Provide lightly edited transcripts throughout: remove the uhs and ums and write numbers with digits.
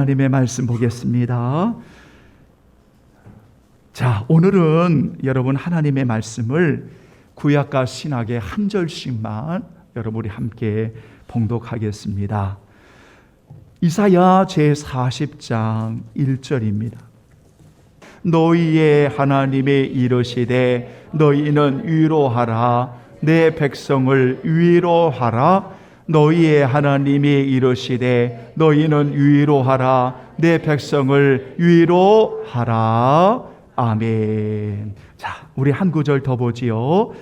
하나님의 말씀 보겠습니다. 자, 오늘은 여러분 하나님의 말씀을 구약과 신약의 한 절씩만 여러분이 함께 봉독하겠습니다. 이사야 제40장 1절입니다. 너희의 하나님이 이르시되 너희는 위로하라, 내 백성을 위로하라. 너희의 하나님이 이르시되 너희는 위로하라, 내 백성을 위로하라. 아멘. 자, 우리 한 구절 더 보지요.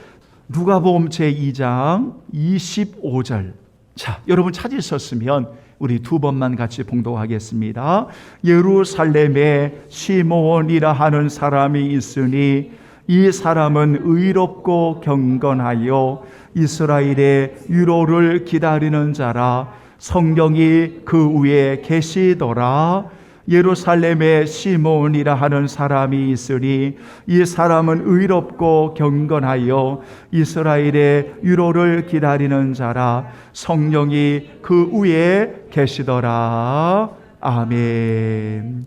누가복음 제2장 25절. 자, 여러분 찾으셨으면 우리 두 번만 같이 봉독하겠습니다. 예루살렘에 시므온이라 하는 사람이 있으니 이 사람은 의롭고 경건하여 이스라엘의 위로를 기다리는 자라. 성령이 그 위에 계시더라. 예루살렘에 시므온이라 하는 사람이 있으니 이 사람은 의롭고 경건하여 이스라엘의 위로를 기다리는 자라. 성령이 그 위에 계시더라. 아멘.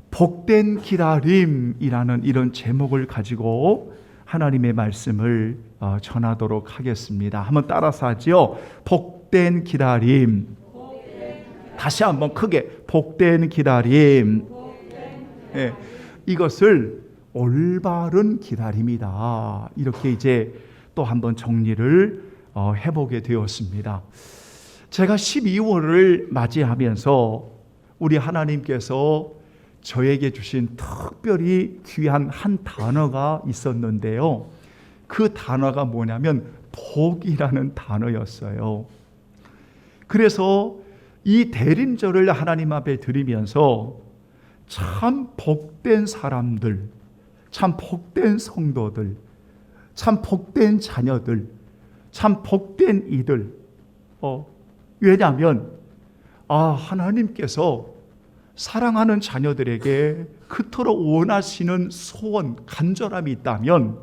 복된 기다림이라는 이런 제목을 가지고 하나님의 말씀을 전하도록 하겠습니다. 한번 따라서 하죠. 복된 기다림. 다시 한번 크게 복된 기다림. 네, 이것을 올바른 기다림이다. 이렇게 이제 또 한번 정리를 해보게 되었습니다. 제가 12월을 맞이하면서 우리 하나님께서 저에게 주신 특별히 귀한 한 단어가 있었는데요. 그 단어가 뭐냐면 복이라는 단어였어요. 그래서 이 대림절을 하나님 앞에 드리면서 참 복된 사람들, 참 복된 성도들, 참 복된 자녀들, 참 복된 이들. 왜냐하면 하나님께서 사랑하는 자녀들에게 그토록 원하시는 소원, 간절함이 있다면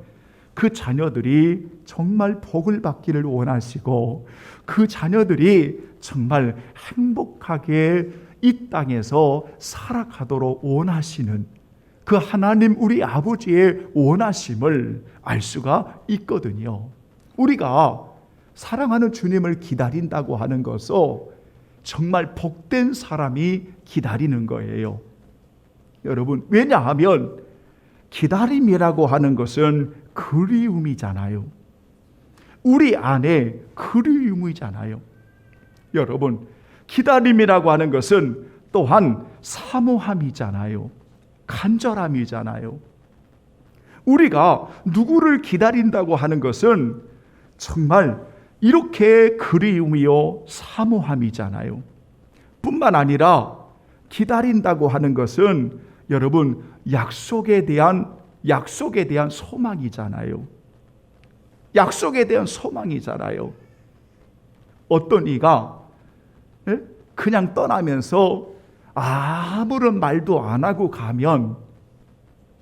그 자녀들이 정말 복을 받기를 원하시고 그 자녀들이 정말 행복하게 이 땅에서 살아가도록 원하시는 그 하나님 우리 아버지의 원하심을 알 수가 있거든요. 우리가 사랑하는 주님을 기다린다고 하는 것은 정말 복된 사람이 기다리는 거예요. 여러분, 왜냐하면 기다림이라고 하는 것은 그리움이잖아요. 우리 안에 그리움이잖아요. 여러분, 기다림이라고 하는 것은 또한 사모함이잖아요. 간절함이잖아요. 우리가 누구를 기다린다고 하는 것은 정말 이렇게 그리움이요 사모함이잖아요. 뿐만 아니라 기다린다고 하는 것은 여러분 약속에 대한 소망이잖아요. 약속에 대한 소망이잖아요. 어떤 이가 그냥 떠나면서 아무런 말도 안 하고 가면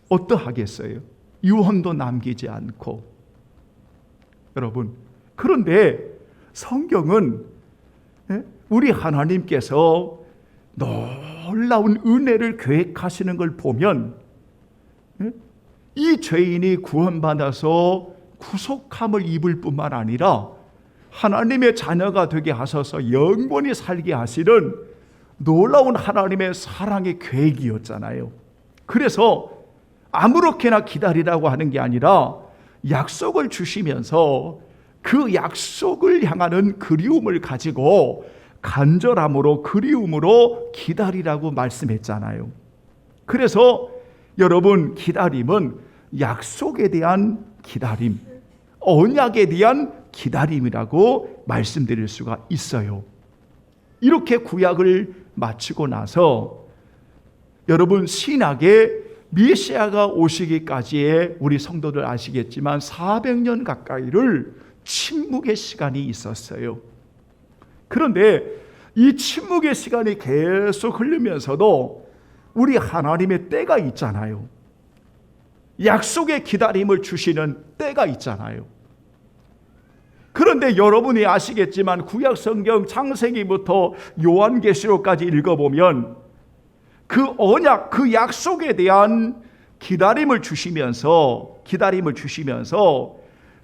어떠하겠어요? 유언도 남기지 않고. 여러분, 그런데 성경은 우리 하나님께서 놀라운 은혜를 계획하시는 걸 보면 이 죄인이 구원받아서 구속함을 입을 뿐만 아니라 하나님의 자녀가 되게 하셔서 영원히 살게 하시는 놀라운 하나님의 사랑의 계획이었잖아요. 그래서 아무렇게나 기다리라고 하는 게 아니라 약속을 주시면서 그 약속을 향하는 그리움을 가지고 간절함으로 그리움으로 기다리라고 말씀했잖아요. 그래서 여러분, 기다림은 약속에 대한 기다림, 언약에 대한 기다림이라고 말씀드릴 수가 있어요. 이렇게 구약을 마치고 나서 여러분, 신약에 메시아가 오시기까지의 우리 성도들 아시겠지만 400년 가까이를 침묵의 시간이 있었어요. 그런데 이 침묵의 시간이 계속 흐르면서도 우리 하나님의 때가 있잖아요. 약속의 기다림을 주시는 때가 있잖아요. 그런데 여러분이 아시겠지만 구약 성경 창세기부터 요한계시록까지 읽어보면 그 언약, 그 약속에 대한 기다림을 주시면서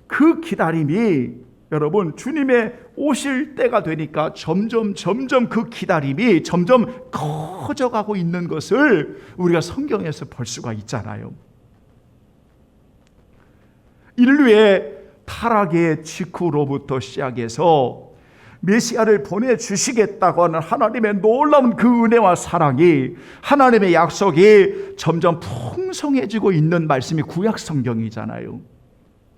그 기다림이 여러분 주님의 오실 때가 되니까 점점 그 기다림이 점점 커져가고 있는 것을 우리가 성경에서 볼 수가 있잖아요. 인류의 타락의 직후로부터 시작해서 메시아를 보내주시겠다고 하는 하나님의 놀라운 그 은혜와 사랑이, 하나님의 약속이 점점 풍성해지고 있는 말씀이 구약 성경이잖아요.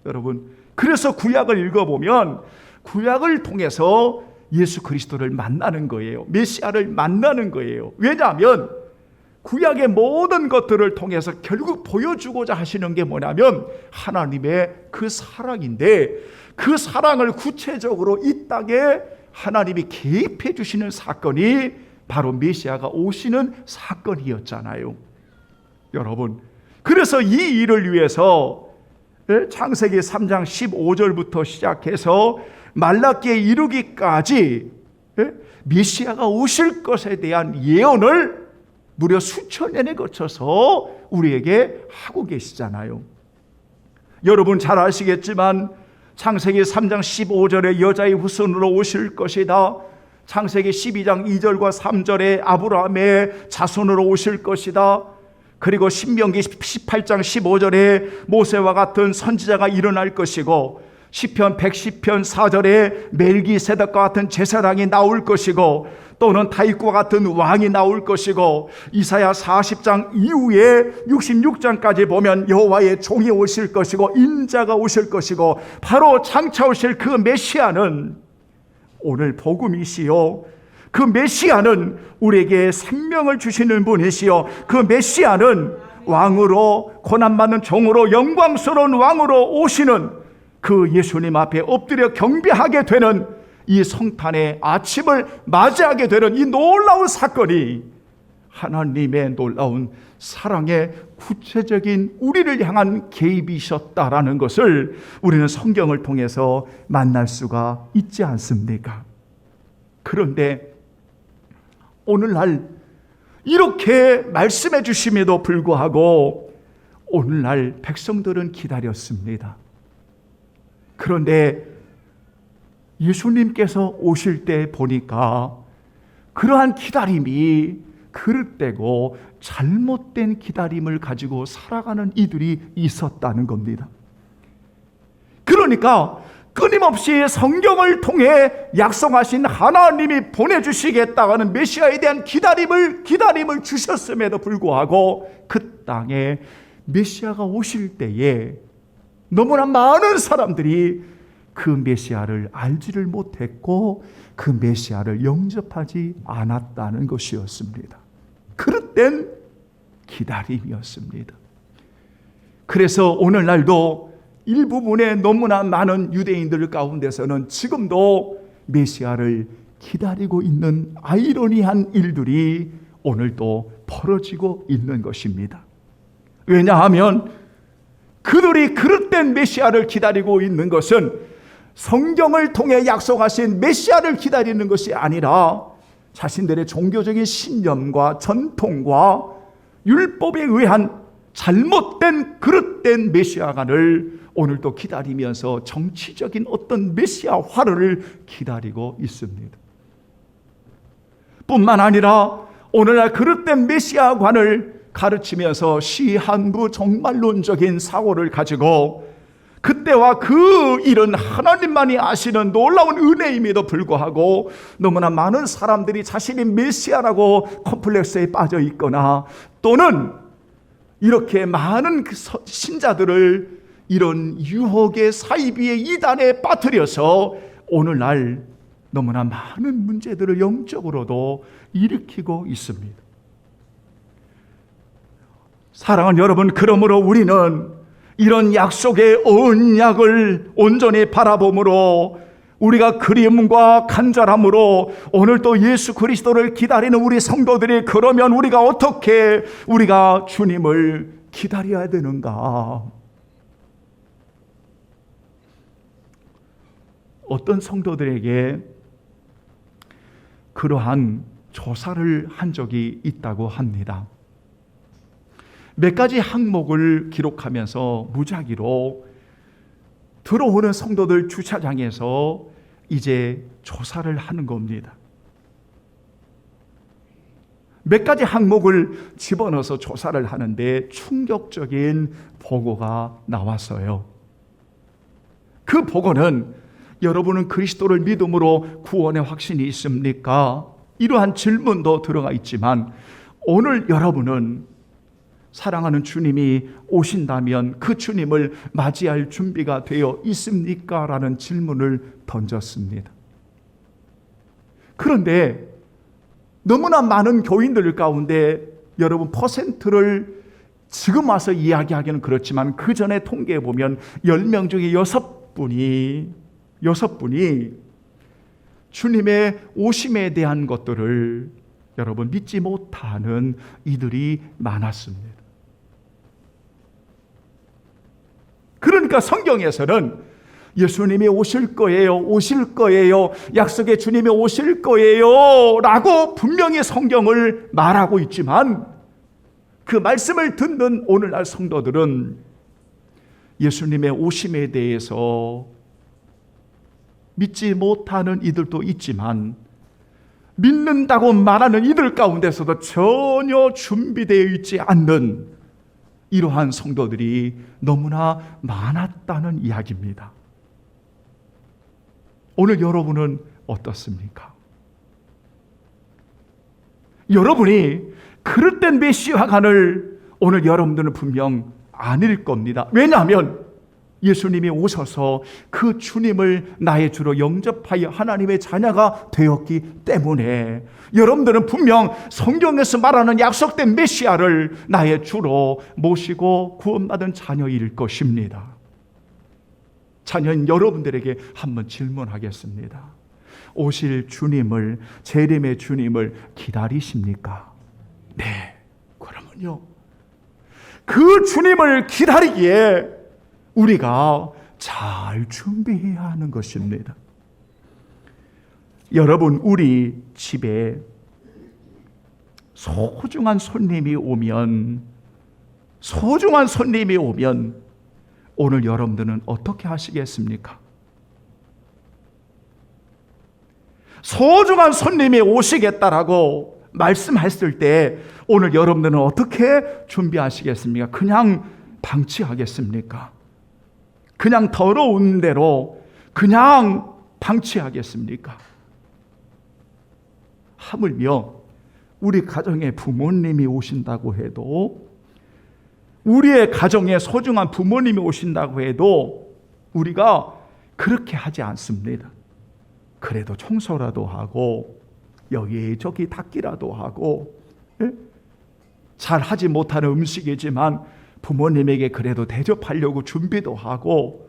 여러분, 그래서 구약을 읽어보면 구약을 통해서 예수 그리스도를 만나는 거예요. 메시아를 만나는 거예요. 왜냐하면 구약의 모든 것들을 통해서 결국 보여주고자 하시는 게 뭐냐면 하나님의 그 사랑인데, 그 사랑을 구체적으로 이 땅에 하나님이 개입해 주시는 사건이 바로 메시아가 오시는 사건이었잖아요. 여러분, 그래서 이 일을 위해서 창세기 3장 15절부터 시작해서 말라기에 이르기까지 메시아가 오실 것에 대한 예언을 무려 수천 년에 거쳐서 우리에게 하고 계시잖아요. 여러분 잘 아시겠지만 창세기 3장 15절에 여자의 후손으로 오실 것이다. 창세기 12장 2절과 3절에 아브라함의 자손으로 오실 것이다. 그리고 신명기 18장 15절에 모세와 같은 선지자가 일어날 것이고, 시편 110편 4절에 멜기세덱과 같은 제사장이 나올 것이고, 또는 다윗과 같은 왕이 나올 것이고, 이사야 40장 이후에 66장까지 보면 여호와의 종이 오실 것이고 인자가 오실 것이고, 바로 장차 오실 그 메시아는 오늘 복음이시요, 그 메시아는 우리에게 생명을 주시는 분이시요, 그 메시아는 왕으로, 고난받는 종으로, 영광스러운 왕으로 오시는 그 예수님 앞에 엎드려 경배하게 되는 이 성탄의 아침을 맞이하게 되는 이 놀라운 사건이 하나님의 놀라운 사랑의 구체적인 우리를 향한 개입이셨다라는 것을 우리는 성경을 통해서 만날 수가 있지 않습니까? 그런데 오늘날 이렇게 말씀해 주심에도 불구하고 오늘날 백성들은 기다렸습니다. 그런데 예수님께서 오실 때 보니까 그러한 기다림이 그릇되고 잘못된 기다림을 가지고 살아가는 이들이 있었다는 겁니다. 그러니까 끊임없이 성경을 통해 약속하신 하나님이 보내주시겠다는 메시아에 대한 기다림을 주셨음에도 불구하고 그 땅에 메시아가 오실 때에 너무나 많은 사람들이 그 메시아를 알지를 못했고 그 메시아를 영접하지 않았다는 것이었습니다. 그릇된 기다림이었습니다. 그래서 오늘날도 일부분의 너무나 많은 유대인들 가운데서는 지금도 메시아를 기다리고 있는 아이러니한 일들이 오늘도 벌어지고 있는 것입니다. 왜냐하면 그들이 그릇된 메시아를 기다리고 있는 것은 성경을 통해 약속하신 메시아를 기다리는 것이 아니라 자신들의 종교적인 신념과 전통과 율법에 의한 잘못된 그릇된 메시아관을 오늘도 기다리면서 정치적인 어떤 메시아화를 기다리고 있습니다. 뿐만 아니라 오늘날 그릇된 메시아관을 가르치면서 시한부 종말론적인 사고를 가지고 그때와 그 일은 하나님만이 아시는 놀라운 은혜임에도 불구하고 너무나 많은 사람들이 자신이 메시아라고 컴플렉스에 빠져 있거나 또는 이렇게 많은 신자들을 이런 유혹의 사이비의 이단에 빠뜨려서 오늘날 너무나 많은 문제들을 영적으로도 일으키고 있습니다. 사랑하는 여러분, 그러므로 우리는 이런 약속의 언약을 온전히 바라봄으로 우리가 그리움과 간절함으로 오늘 또 예수 그리스도를 기다리는 우리 성도들이, 그러면 우리가 어떻게 우리가 주님을 기다려야 되는가? 어떤 성도들에게 그러한 조사를 한 적이 있다고 합니다. 몇 가지 항목을 기록하면서 무작위로 들어오는 성도들 주차장에서 이제 조사를 하는 겁니다. 몇 가지 항목을 집어넣어서 조사를 하는데 충격적인 보고가 나왔어요. 그 보고는 여러분은 그리스도를 믿음으로 구원의 확신이 있습니까? 이러한 질문도 들어가 있지만 오늘 여러분은 사랑하는 주님이 오신다면 그 주님을 맞이할 준비가 되어 있습니까? 라는 질문을 던졌습니다. 그런데 너무나 많은 교인들 가운데 여러분 퍼센트를 지금 와서 이야기하기는 그렇지만 그 전에 통계해 보면 10명 중에 6분이 주님의 오심에 대한 것들을 여러분 믿지 못하는 이들이 많았습니다. 그러니까 성경에서는 예수님이 오실 거예요. 약속의 주님이 오실 거예요. 라고 분명히 성경을 말하고 있지만 그 말씀을 듣는 오늘날 성도들은 예수님의 오심에 대해서 믿지 못하는 이들도 있지만 믿는다고 말하는 이들 가운데서도 전혀 준비되어 있지 않는 이러한 성도들이 너무나 많았다는 이야기입니다. 오늘 여러분은 어떻습니까? 여러분이 그릇된 메시아간을 오늘 여러분들은 분명 아닐 겁니다. 왜냐하면 예수님이 오셔서 그 주님을 나의 주로 영접하여 하나님의 자녀가 되었기 때문에 여러분들은 분명 성경에서 말하는 약속된 메시아를 나의 주로 모시고 구원받은 자녀일 것입니다. 자녀인 여러분들에게 한번 질문하겠습니다. 오실 주님을, 재림의 주님을 기다리십니까? 네, 그러면요, 그 주님을 기다리기에 우리가 잘 준비해야 하는 것입니다. 여러분, 우리 집에 소중한 손님이 오면 오늘 여러분들은 어떻게 하시겠습니까? 소중한 손님이 오시겠다라고 말씀했을 때 오늘 여러분들은 어떻게 준비하시겠습니까? 그냥 방치하겠습니까? 그냥 더러운 대로 그냥 방치하겠습니까? 하물며 우리 가정에 부모님이 오신다고 해도, 우리의 가정에 소중한 부모님이 오신다고 해도 우리가 그렇게 하지 않습니다. 그래도 청소라도 하고 여기저기 닦기라도 하고, 잘 하지 못하는 음식이지만 부모님에게 그래도 대접하려고 준비도 하고,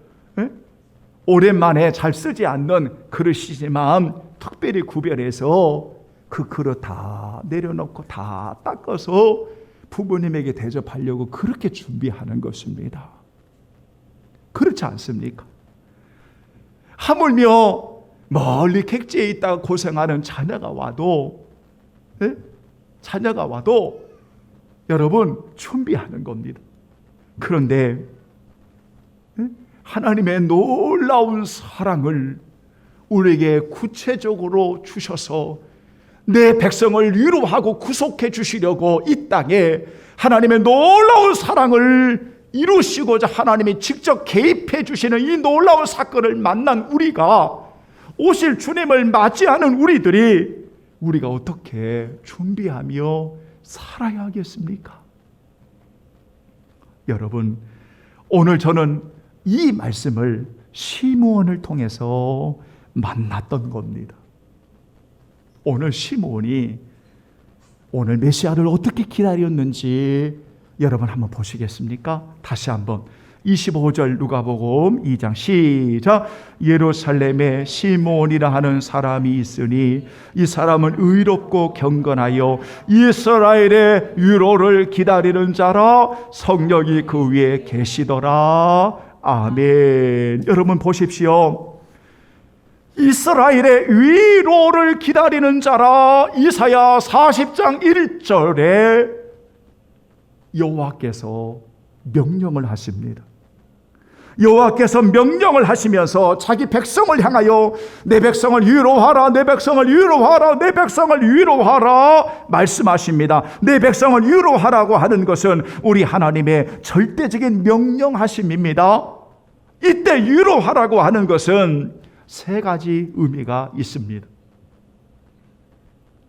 오랜만에 잘 쓰지 않는 그릇이지만 특별히 구별해서 그 그릇 다 내려놓고 다 닦아서 부모님에게 대접하려고 그렇게 준비하는 것입니다. 그렇지 않습니까? 하물며 멀리 객지에 있다가 고생하는 자녀가 와도 여러분 준비하는 겁니다. 그런데 하나님의 놀라운 사랑을 우리에게 구체적으로 주셔서 내 백성을 위로하고 구속해 주시려고 이 땅에 하나님의 놀라운 사랑을 이루시고자 하나님이 직접 개입해 주시는 이 놀라운 사건을 만난 우리가, 오실 주님을 맞이하는 우리가 어떻게 준비하며 살아야 하겠습니까? 여러분, 오늘 저는 이 말씀을 시므온을 통해서 만났던 겁니다. 오늘 시므온이 오늘 메시아를 어떻게 기다렸는지 여러분 한번 보시겠습니까? 다시 한번 25절 누가복음 2장 시작. 예루살렘에 시므온이라 하는 사람이 있으니 이 사람은 의롭고 경건하여 이스라엘의 위로를 기다리는 자라, 성령이 그 위에 계시더라. 아멘. 여러분 보십시오. 이스라엘의 위로를 기다리는 자라. 이사야 40장 1절에 여호와께서 명령을 하십니다. 여호와께서 명령을 하시면서 자기 백성을 향하여 내 백성을 위로하라, 내 백성을 위로하라, 내 백성을 위로하라 말씀하십니다. 내 백성을 위로하라고 하는 것은 우리 하나님의 절대적인 명령하심입니다. 이때 위로하라고 하는 것은 세 가지 의미가 있습니다.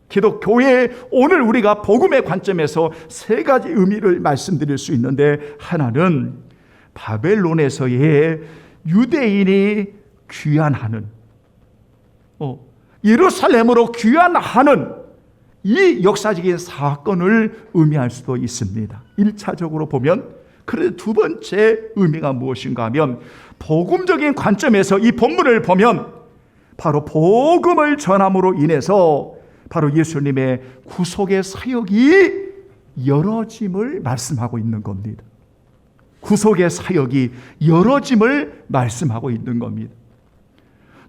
기독교의 오늘 우리가 복음의 관점에서 세 가지 의미를 말씀드릴 수 있는데, 하나는 바벨론에서의 유대인이 귀환하는, 예루살렘으로 귀환하는 이 역사적인 사건을 의미할 수도 있습니다. 1차적으로 보면, 그런데 두 번째 의미가 무엇인가 하면, 복음적인 관점에서 이 본문을 보면 바로 복음을 전함으로 인해서 바로 예수님의 구속의 사역이 열어짐을 말씀하고 있는 겁니다. 구속의 사역이 열어짐을 말씀하고 있는 겁니다.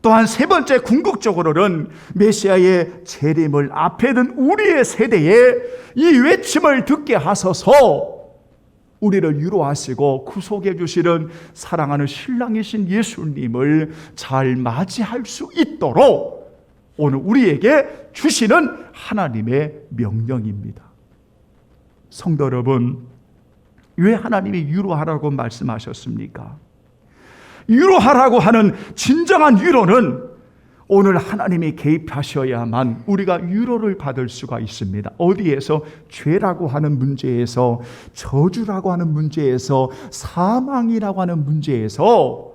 또한 세 번째, 궁극적으로는 메시아의 재림을 앞에 둔 우리의 세대에 이 외침을 듣게 하소서, 우리를 위로하시고 구속해 주시는 사랑하는 신랑이신 예수님을 잘 맞이할 수 있도록 오늘 우리에게 주시는 하나님의 명령입니다. 성도 여러분, 왜 하나님이 위로하라고 말씀하셨습니까? 위로하라고 하는 진정한 위로는 오늘 하나님이 개입하셔야만 우리가 위로를 받을 수가 있습니다. 어디에서? 죄라고 하는 문제에서, 저주라고 하는 문제에서, 사망이라고 하는 문제에서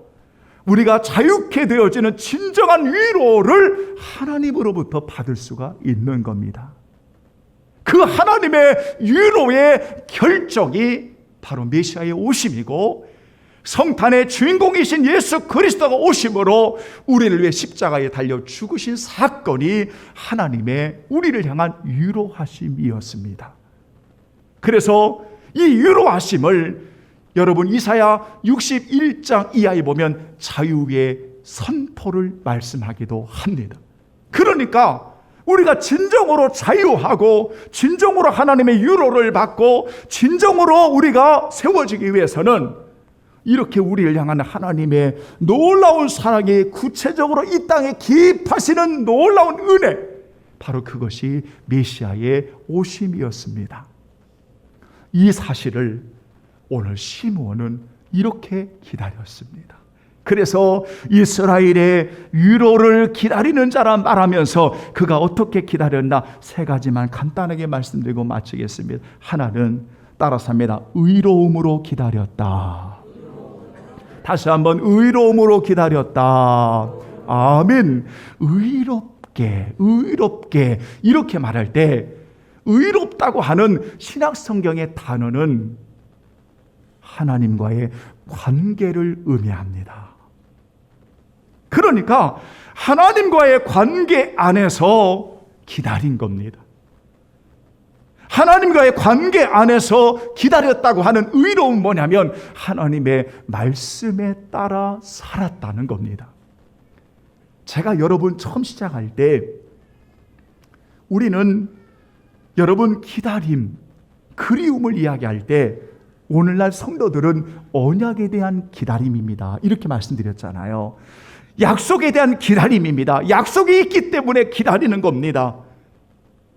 우리가 자유케 되어지는 진정한 위로를 하나님으로부터 받을 수가 있는 겁니다. 그 하나님의 위로의 결정이 바로 메시아의 오심이고, 성탄의 주인공이신 예수 그리스도가 오심으로 우리를 위해 십자가에 달려 죽으신 사건이 하나님의 우리를 향한 위로하심이었습니다. 그래서 이 위로하심을 여러분 이사야 61장 이하에 보면 자유의 선포를 말씀하기도 합니다. 그러니까 우리가 진정으로 자유하고 진정으로 하나님의 위로를 받고 진정으로 우리가 세워지기 위해서는 이렇게 우리를 향한 하나님의 놀라운 사랑이 구체적으로 이 땅에 기입하시는 놀라운 은혜, 바로 그것이 메시아의 오심이었습니다. 이 사실을 오늘 시므온은 이렇게 기다렸습니다. 그래서 이스라엘의 위로를 기다리는 자라 말하면서 그가 어떻게 기다렸나 세 가지만 간단하게 말씀드리고 마치겠습니다. 하나는 따라서 합니다. 의로움으로 기다렸다. 다시 한번 의로움으로 기다렸다. 아멘. 의롭게 이렇게 말할 때 의롭다고 하는 신약 성경의 단어는 하나님과의 관계를 의미합니다. 그러니까 하나님과의 관계 안에서 기다린 겁니다. 하나님과의 관계 안에서 기다렸다고 하는 의로움은 뭐냐면 하나님의 말씀에 따라 살았다는 겁니다. 제가 여러분 처음 시작할 때 우리는 여러분 기다림, 그리움을 이야기할 때 오늘날 성도들은 언약에 대한 기다림입니다. 이렇게 말씀드렸잖아요. 약속에 대한 기다림입니다. 약속이 있기 때문에 기다리는 겁니다.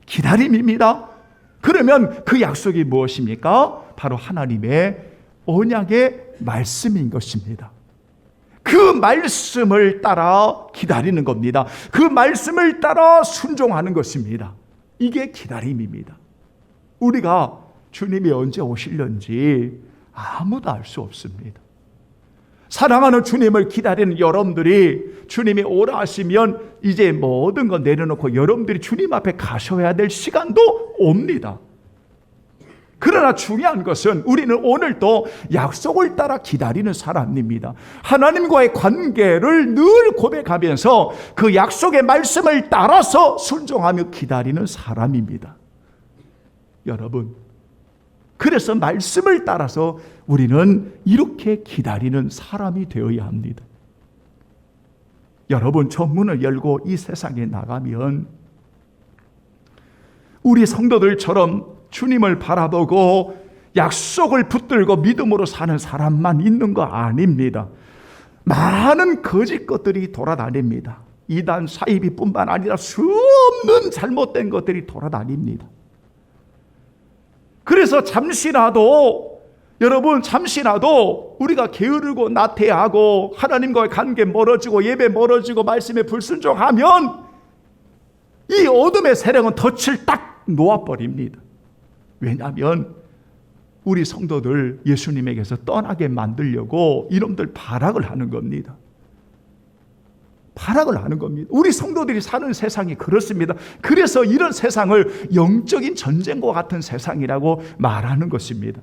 기다림입니다. 그러면 그 약속이 무엇입니까? 바로 하나님의 언약의 말씀인 것입니다. 그 말씀을 따라 기다리는 겁니다. 그 말씀을 따라 순종하는 것입니다. 이게 기다림입니다. 우리가 주님이 언제 오실는지 아무도 알 수 없습니다. 사랑하는 주님을 기다리는 여러분들이 주님이 오라 하시면 이제 모든 거 내려놓고 여러분들이 주님 앞에 가셔야 될 시간도 옵니다. 그러나 중요한 것은 우리는 오늘도 약속을 따라 기다리는 사람입니다. 하나님과의 관계를 늘 고백하면서 그 약속의 말씀을 따라서 순종하며 기다리는 사람입니다. 여러분, 그래서 말씀을 따라서 우리는 이렇게 기다리는 사람이 되어야 합니다. 여러분, 저 문을 열고 이 세상에 나가면 우리 성도들처럼 주님을 바라보고 약속을 붙들고 믿음으로 사는 사람만 있는 거 아닙니다. 많은 거짓 것들이 돌아다닙니다. 이단 사이비뿐만 아니라 수없는 잘못된 것들이 돌아다닙니다. 그래서 잠시라도 우리가 게으르고 나태하고 하나님과의 관계 멀어지고 예배 멀어지고 말씀에 불순종하면 이 어둠의 세력은 덫을 딱 놓아버립니다. 왜냐하면 우리 성도들 예수님에게서 떠나게 만들려고 이놈들 발악을 하는 겁니다. 발악을 하는 겁니다. 우리 성도들이 사는 세상이 그렇습니다. 그래서 이런 세상을 영적인 전쟁과 같은 세상이라고 말하는 것입니다.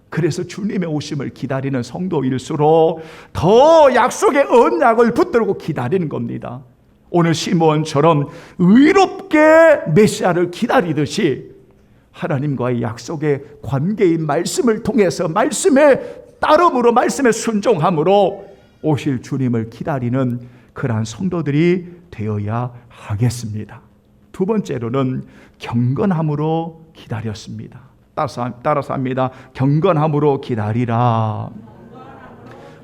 그래서 주님의 오심을 기다리는 성도일수록 더 약속의 언약을 붙들고 기다리는 겁니다. 오늘 시므온처럼 의롭게 메시아를 기다리듯이 하나님과의 약속의 관계인 말씀을 통해서 말씀에 따름으로 말씀에 순종함으로 오실 주님을 기다리는 그러한 성도들이 되어야 하겠습니다. 두 번째로는 경건함으로 기다렸습니다. 따라서 합니다. 경건함으로 기다리라.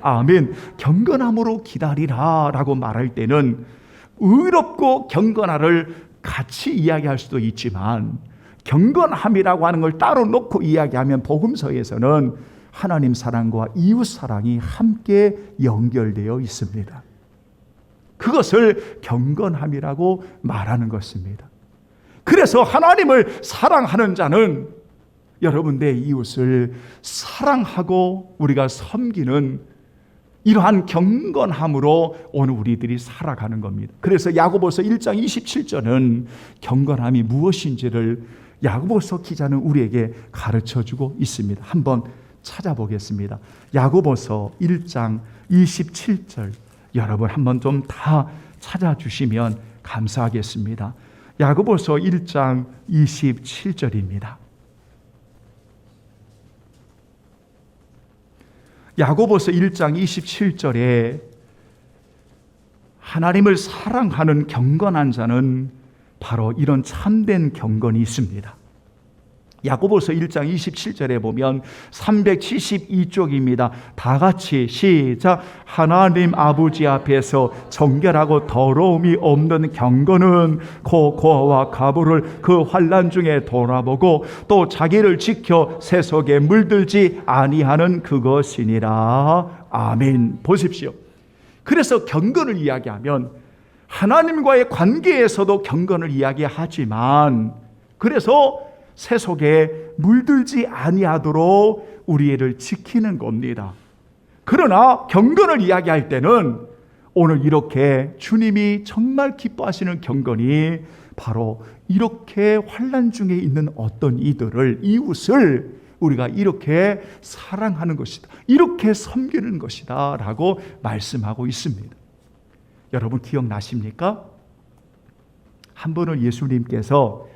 아멘. 경건함으로 기다리라 라고 말할 때는 의롭고 경건함을 같이 이야기할 수도 있지만 경건함이라고 하는 걸 따로 놓고 이야기하면 복음서에서는 하나님 사랑과 이웃 사랑이 함께 연결되어 있습니다. 그것을 경건함이라고 말하는 것입니다. 그래서 하나님을 사랑하는 자는 여러분 내 이웃을 사랑하고 우리가 섬기는 이러한 경건함으로 오늘 우리들이 살아가는 겁니다. 그래서 야고보서 1장 27절은 경건함이 무엇인지를 야고보서 기자는 우리에게 가르쳐주고 있습니다. 한번 찾아보겠습니다. 야고보서 1장 27절 여러분 한번 좀 다 찾아주시면 감사하겠습니다. 야고보서 1장 27절입니다. 야고보서 1장 27절에 하나님을 사랑하는 경건한 자는 바로 이런 참된 경건이 있습니다. 야고보서 1장 27절에 보면 372쪽입니다. 다 같이 시작. 하나님 아버지 앞에서 정결하고 더러움이 없는 경건은 고아와 가부를 그 환난 중에 돌아보고 또 자기를 지켜 세속에 물들지 아니하는 그것이니라. 아멘. 보십시오. 그래서 경건을 이야기하면 하나님과의 관계에서도 경건을 이야기하지만 그래서 세속에 물들지 아니하도록 우리를 지키는 겁니다. 그러나 경건을 이야기할 때는 오늘 이렇게 주님이 정말 기뻐하시는 경건이 바로 이렇게 환난 중에 있는 어떤 이들을 이웃을 우리가 이렇게 사랑하는 것이다. 이렇게 섬기는 것이다 라고 말씀하고 있습니다. 여러분 기억나십니까? 한 번은 예수님께서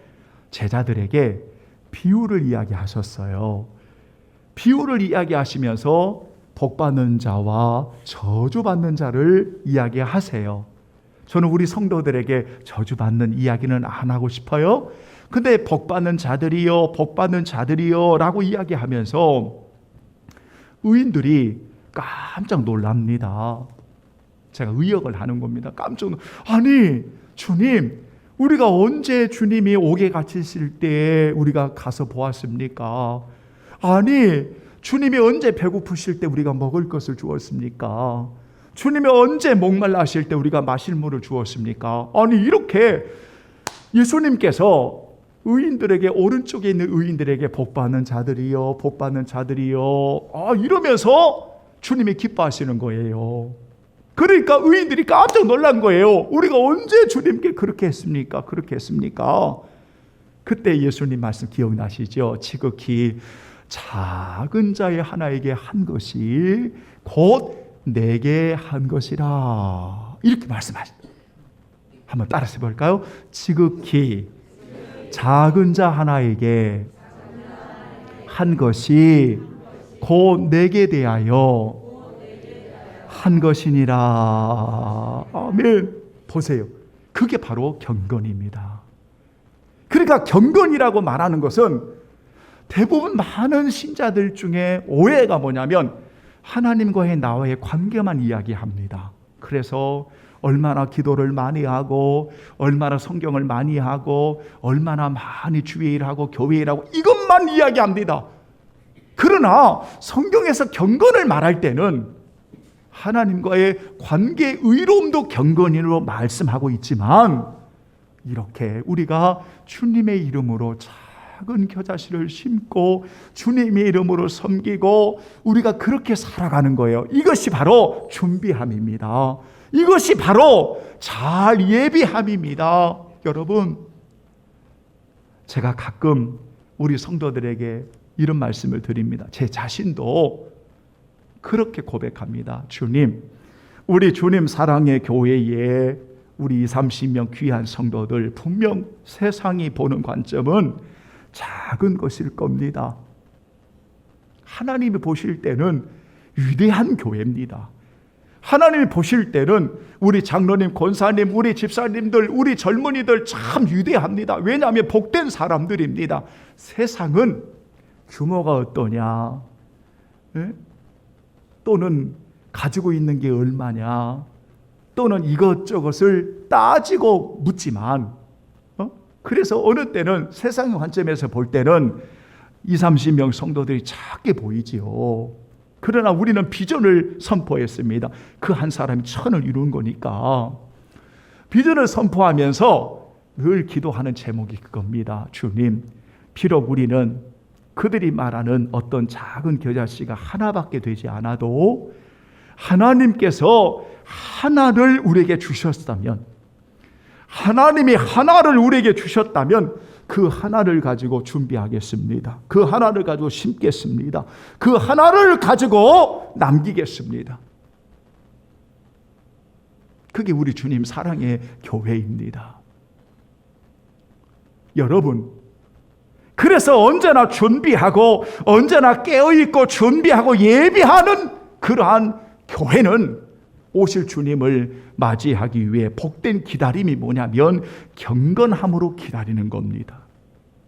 제자들에게 비유를 이야기하셨어요. 비유를 이야기하시면서 복받는 자와 저주받는 자를 이야기하세요. 저는 우리 성도들에게 저주받는 이야기는 안 하고 싶어요. 근데 복받는 자들이요, 복받는 자들이요 라고 이야기하면서 의인들이 깜짝 놀랍니다. 제가 의역을 하는 겁니다. 아니 주님, 우리가 언제 주님이 옥에 갇히실 때 우리가 가서 보았습니까? 아니 주님이 언제 배고프실 때 우리가 먹을 것을 주었습니까? 주님이 언제 목말라 하실 때 우리가 마실 물을 주었습니까? 아니 이렇게 예수님께서 의인들에게 오른쪽에 있는 의인들에게 복받는 자들이요, 복받는 자들이요 이러면서 주님이 기뻐하시는 거예요. 그러니까 의인들이 깜짝 놀란 거예요. 우리가 언제 주님께 그렇게 했습니까? 그렇게 했습니까? 그때 예수님 말씀 기억나시죠? 지극히 작은 자의 하나에게 한 것이 곧 내게 한 것이라. 이렇게 말씀하십니다. 한번 따라서 볼까요? 지극히 작은 자 하나에게 한 것이 곧 내게 대하여 한 것이니라. 아멘. 보세요. 그게 바로 경건입니다. 그러니까 경건이라고 말하는 것은 대부분 많은 신자들 중에 오해가 뭐냐면 하나님과의 나와의 관계만 이야기합니다. 그래서 얼마나 기도를 많이 하고 얼마나 성경을 많이 하고 얼마나 많이 주의 일하고 교회 일하고 이것만 이야기합니다. 그러나 성경에서 경건을 말할 때는 하나님과의 관계 의로움도 경건으로 말씀하고 있지만 이렇게 우리가 주님의 이름으로 작은 겨자씨를 심고 주님의 이름으로 섬기고 우리가 그렇게 살아가는 거예요. 이것이 바로 준비함입니다. 이것이 바로 잘 예비함입니다. 여러분, 제가 가끔 우리 성도들에게 이런 말씀을 드립니다. 제 자신도 그렇게 고백합니다. 주님, 우리 주님 사랑의 교회에 우리 20, 30명 귀한 성도들 분명 세상이 보는 관점은 작은 것일 겁니다. 하나님이 보실 때는 위대한 교회입니다. 하나님이 보실 때는 우리 장로님, 권사님, 우리 집사님들, 우리 젊은이들 참 위대합니다. 왜냐하면 복된 사람들입니다. 세상은 규모가 어떠냐, 또는 가지고 있는 게 얼마냐, 또는 이것저것을 따지고 묻지만 그래서 어느 때는 세상의 관점에서 볼 때는 20, 30명 성도들이 작게 보이지요. 그러나 우리는 비전을 선포했습니다. 그 한 사람이 천을 이룬 거니까. 비전을 선포하면서 늘 기도하는 제목이 그겁니다. 주님, 비록 우리는 그들이 말하는 어떤 작은 겨자씨가 하나밖에 되지 않아도 하나님께서 하나를 우리에게 주셨다면, 하나님이 하나를 우리에게 주셨다면 그 하나를 가지고 준비하겠습니다. 그 하나를 가지고 심겠습니다. 그 하나를 가지고 남기겠습니다. 그게 우리 주님 사랑의 교회입니다. 여러분, 그래서 언제나 준비하고 언제나 깨어있고 준비하고 예비하는 그러한 교회는 오실 주님을 맞이하기 위해 복된 기다림이 뭐냐면 경건함으로 기다리는 겁니다.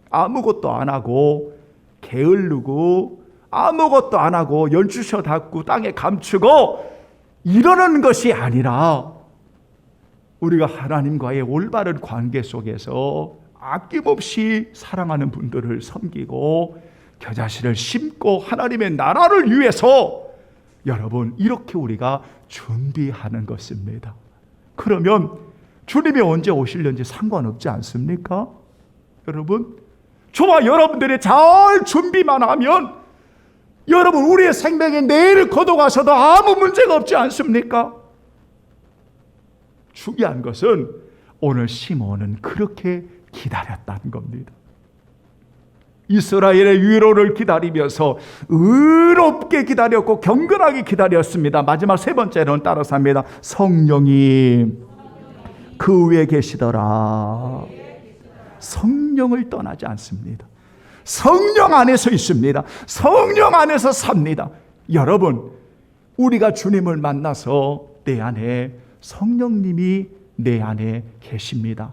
아무것도 안 하고 게을르고 아무것도 안 하고 열주셔 닫고 땅에 감추고 이러는 것이 아니라 우리가 하나님과의 올바른 관계 속에서 아낌없이 사랑하는 분들을 섬기고 겨자씨를 심고 하나님의 나라를 위해서 여러분 이렇게 우리가 준비하는 것입니다. 그러면 주님이 언제 오실는지 상관없지 않습니까? 여러분, 저와 여러분들이 잘 준비만 하면 여러분 우리의 생명에 내일 거둬가셔도 아무 문제가 없지 않습니까? 중요한 것은 오늘 시몬은 그렇게 기다렸다는 겁니다. 이스라엘의 위로를 기다리면서 의롭게 기다렸고 경건하게 기다렸습니다. 마지막 세 번째로는 따라서 합니다. 성령이 그 위에 계시더라. 성령을 떠나지 않습니다. 성령 안에서 있습니다. 성령 안에서 삽니다. 여러분, 우리가 주님을 만나서 내 안에 성령님이 내 안에 계십니다.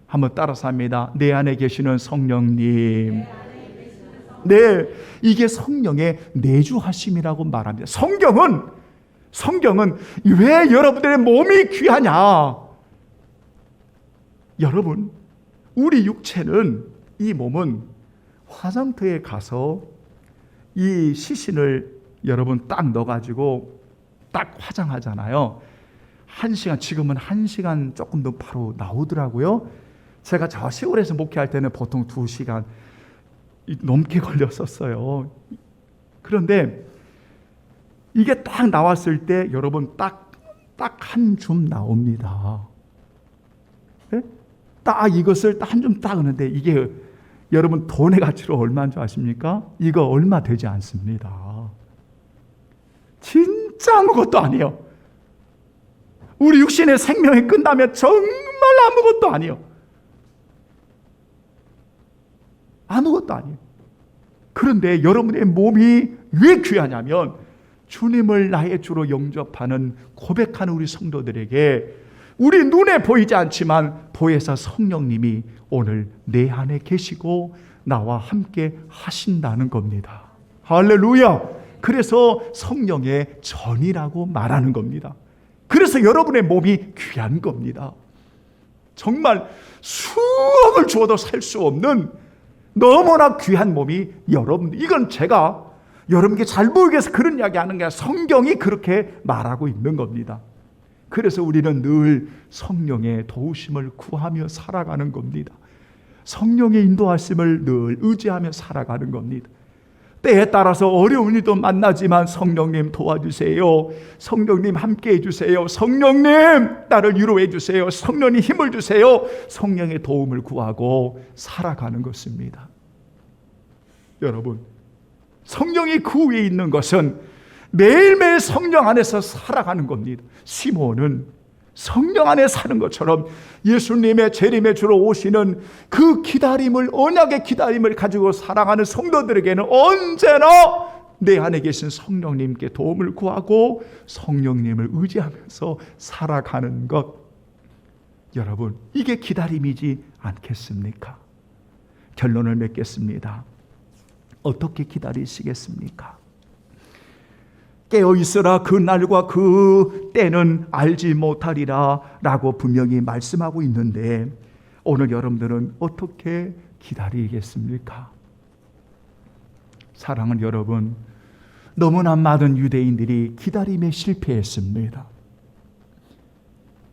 한번 따라서 합니다. 내 안에 계시는 성령님. 네, 이게 성령의 내주하심이라고 말합니다. 성경은 왜 여러분들의 몸이 귀하냐? 여러분, 우리 육체는, 이 몸은 화장터에 가서 이 시신을 여러분 딱 넣어가지고 딱 화장하잖아요. 1시간, 지금은 1시간 조금 더 바로 나오더라고요. 제가 저 시골에서 목회할 때는 보통 2시간 넘게 걸렸었어요. 그런데 이게 딱 나왔을 때 여러분 딱 한 줌 나옵니다. 네? 딱 이것을 한 줌 닦는데 이게 여러분 돈의 가치로 얼마인 줄 아십니까? 이거 얼마 되지 않습니다. 진짜 아무것도 아니에요. 우리 육신의 생명이 끝나면 정말 아무것도 아니에요. 아무것도 아니에요. 그런데 여러분의 몸이 왜 귀하냐면 주님을 나의 주로 영접하는 고백하는 우리 성도들에게 우리 눈에 보이지 않지만 보혜사 성령님이 오늘 내 안에 계시고 나와 함께 하신다는 겁니다. 할렐루야! 그래서 성령의 전이라고 말하는 겁니다. 그래서 여러분의 몸이 귀한 겁니다. 정말 수억을 주어도 살 수 없는 너무나 귀한 몸이 여러분, 이건 제가 여러분께 잘 보이기 위해서 그런 이야기 하는 게 아니라 성경이 그렇게 말하고 있는 겁니다. 그래서 우리는 늘 성령의 도우심을 구하며 살아가는 겁니다. 성령의 인도하심을 늘 의지하며 살아가는 겁니다. 때에 따라서 어려운 일도 만나지만 성령님 도와주세요. 성령님 함께 해주세요. 성령님 나를 위로해 주세요. 성령님 힘을 주세요. 성령의 도움을 구하고 살아가는 것입니다. 여러분, 성령이 그 위에 있는 것은 매일매일 성령 안에서 살아가는 겁니다. 시몬은 성령 안에 사는 것처럼 예수님의 재림의 주로 오시는 그 기다림을, 언약의 기다림을 가지고 살아가는 성도들에게는 언제나 내 안에 계신 성령님께 도움을 구하고 성령님을 의지하면서 살아가는 것, 여러분, 이게 기다림이지 않겠습니까? 결론을 맺겠습니다. 어떻게 기다리시겠습니까? 깨어있으라, 그 날과 그 때는 알지 못하리라 라고 분명히 말씀하고 있는데 오늘 여러분들은 어떻게 기다리겠습니까? 사랑하는 여러분, 너무나 많은 유대인들이 기다림에 실패했습니다.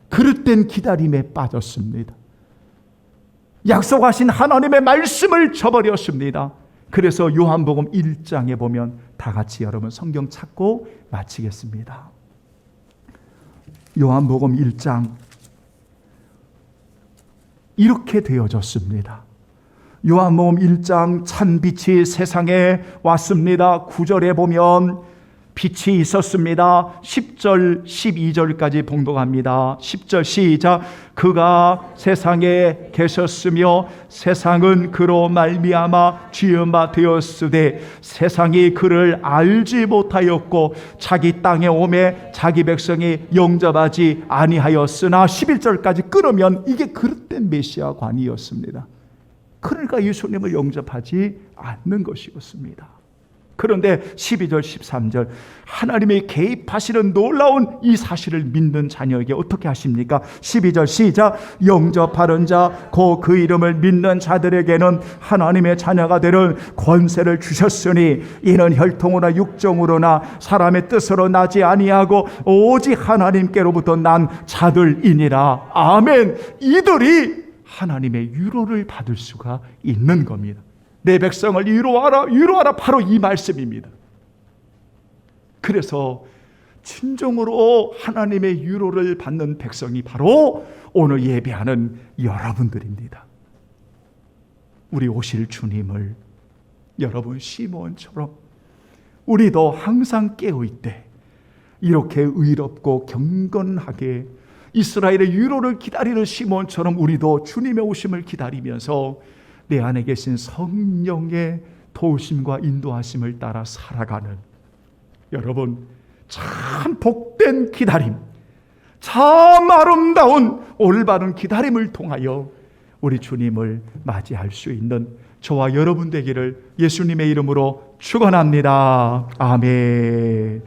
그릇된 기다림에 빠졌습니다. 약속하신 하나님의 말씀을 저버렸습니다. 그래서 요한복음 1장에 보면 다 같이 여러분 성경 찾고 마치겠습니다. 요한복음 1장 이렇게 되어졌습니다. 요한복음 1장 찬빛이 세상에 왔습니다. 9절에 보면 빛이 있었습니다. 10절 12절까지 봉독합니다. 10절 시작. 그가 세상에 계셨으며 세상은 그로 말미암아 지은 바 되었으되 세상이 그를 알지 못하였고 자기 땅에 오매 자기 백성이 영접하지 아니하였으나 11절까지 끊으면 이게 그릇된 메시아관이었습니다. 그러니까 예수님을 영접하지 않는 것이었습니다. 그런데 12절 13절 하나님이 개입하시는 놀라운 이 사실을 믿는 자녀에게 어떻게 하십니까? 12절 시작. 영접하는 자 곧 그 이름을 믿는 자들에게는 하나님의 자녀가 되는 권세를 주셨으니 이는 혈통으로나 육정으로나 사람의 뜻으로 나지 아니하고 오직 하나님께로부터 난 자들이니라. 아멘. 이들이 하나님의 위로를 받을 수가 있는 겁니다. 내 백성을 위로하라, 위로하라, 바로 이 말씀입니다. 그래서 진정으로 하나님의 위로를 받는 백성이 바로 오늘 예배하는 여러분들입니다. 우리 오실 주님을 여러분 시몬처럼 우리도 항상 깨어있되 이렇게 의롭고 경건하게 이스라엘의 위로를 기다리는 시몬처럼 우리도 주님의 오심을 기다리면서 내 안에 계신 성령의 도우심과 인도하심을 따라 살아가는 여러분, 참 복된 기다림, 참 아름다운 올바른 기다림을 통하여 우리 주님을 맞이할 수 있는 저와 여러분 되기를 예수님의 이름으로 축원합니다. 아멘.